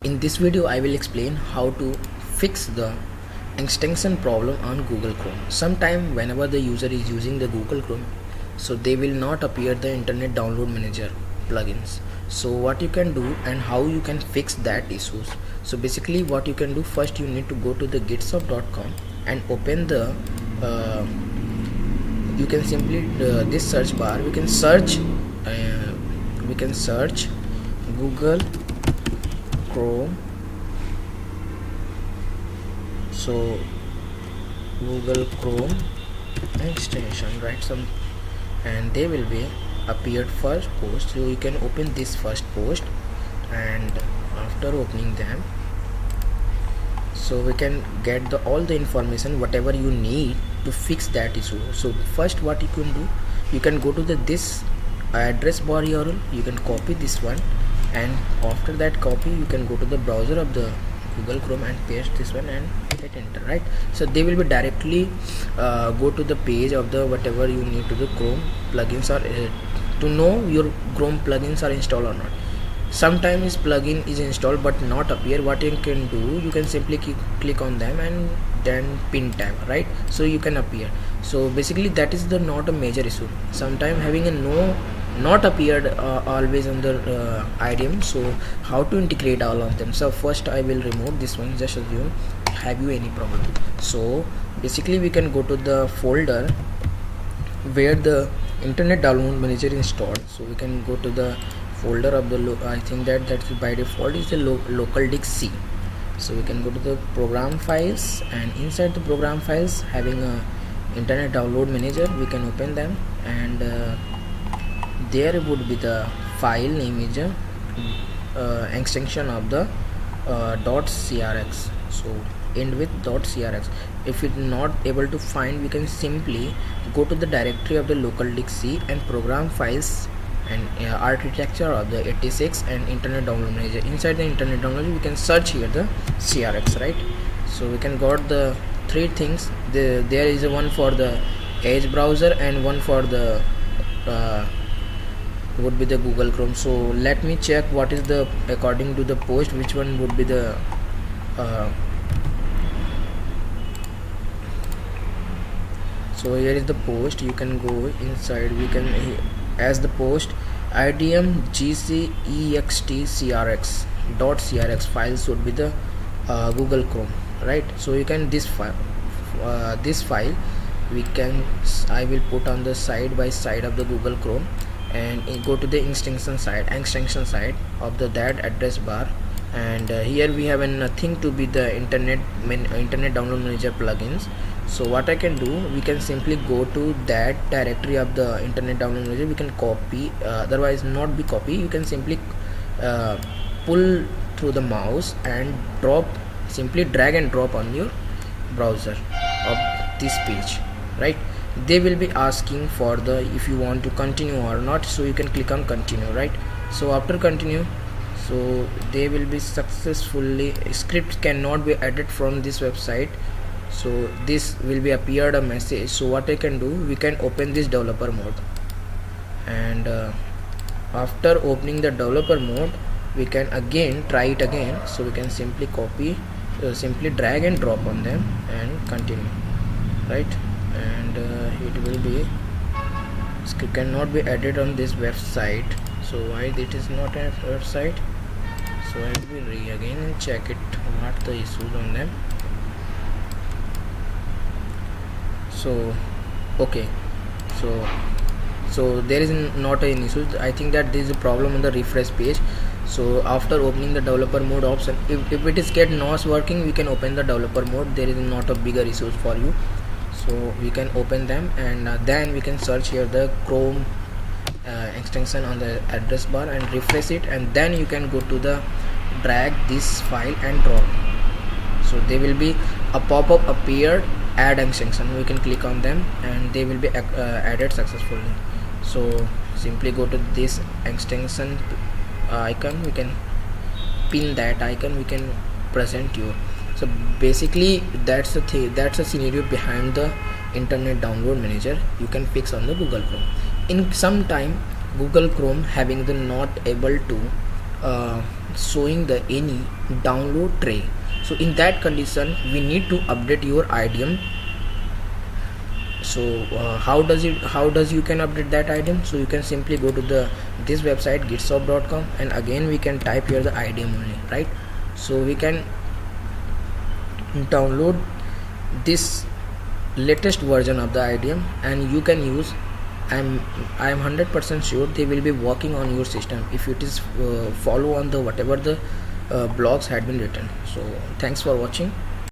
In this video, I will explain how to fix the extension problem on Google Chrome. Sometime whenever the user is using the Google Chrome, so they will not appear the Internet Download Manager plugins. So what you can do and how you can fix that issues. So basically what you can do, first you need to go to the gitshub.com and open the you can simply this search bar, we can search Google Chrome. So Google Chrome extension, right? Some and they will be appeared first post. So you can open this first post, and after opening them, so we can get all the information whatever you need to fix that issue. So first what you can do, you can go to this address bar URL, you can copy this one, and after that copy you can go to the browser of the Google Chrome and paste this one and hit enter, right? So they will be directly go to the page of the whatever you need to the Chrome plugins, or to know your Chrome plugins are installed or not. Sometimes plugin is installed but not appear. What you can do, you can simply click on them and then pin tab, right? So you can appear. So basically that is the not a major issue. Sometimes having a not appeared always under IDM. So how to integrate all of them? So first I will remove this one. Just assume have you any problem. So basically we can go to the folder where the Internet Download Manager is installed. So we can go to the folder of the I think that's by default is the local disk C. So we can go to the program files, and inside the program files having a Internet Download Manager, we can open them, and there would be the file name is extension of the .crx. So end with .crx. If it's not able to find, we can simply go to the directory of the local disk C and program files and architecture of the 86 and Internet Download Manager. Inside the Internet Download Manager we can search here the CRX, right? So we can got the three things. There is a one for the Edge browser and one for the would be the Google Chrome. So let me check what is the, according to the post, which one would be the so here is the post. You can go inside, we can as the post IDM gcextcrx.crx files would be the Google Chrome, right? So you can this file we can I will put on the side by side of the Google Chrome, and go to the extension side of the that address bar, and here we have nothing to be the Internet Download Manager plugins. So what I can do, we can simply go to that directory of the Internet Download Manager. We can copy, otherwise not be copy, you can simply pull through the mouse and simply drag and drop on your browser of this page, right? They will be asking for the if you want to continue or not, so you can click on continue, right? So after continue, so they will be successfully, script cannot be added from this website. So this will be appeared a message. So what I can do, we can open this developer mode, and after opening the developer mode, we can again try it again. So we can simply copy, simply drag and drop on them and continue, right? And it will be, script cannot be added on this website. So why it is not a website? So I will again and check it what the issues on them. So okay, so there is not an issue. I think that there is a problem on the refresh page. So after opening the developer mode option, if it is get not working, we can open the developer mode. There is not a bigger issues for you. So we can open them, and then we can search here the Chrome extension on the address bar and refresh it, and then you can go to the drag this file and drop. So they will be a pop-up appeared, add extension. We can click on them and they will be added successfully. So simply go to this extension icon, we can pin that icon, we can present you. So basically that's the thing, that's the scenario behind the Internet Download Manager. You can fix on the Google Chrome. In some time Google Chrome having the not able to showing the any download tray. So in that condition we need to update your idiom. So how does you can update that idiom? So you can simply go to this website gitshop.com, and again we can type here the idiom only, right? So we can download this latest version of the idiom and you can use. I'm 100% sure they will be working on your system if it is follow on the whatever the blogs had been written. So thanks for watching.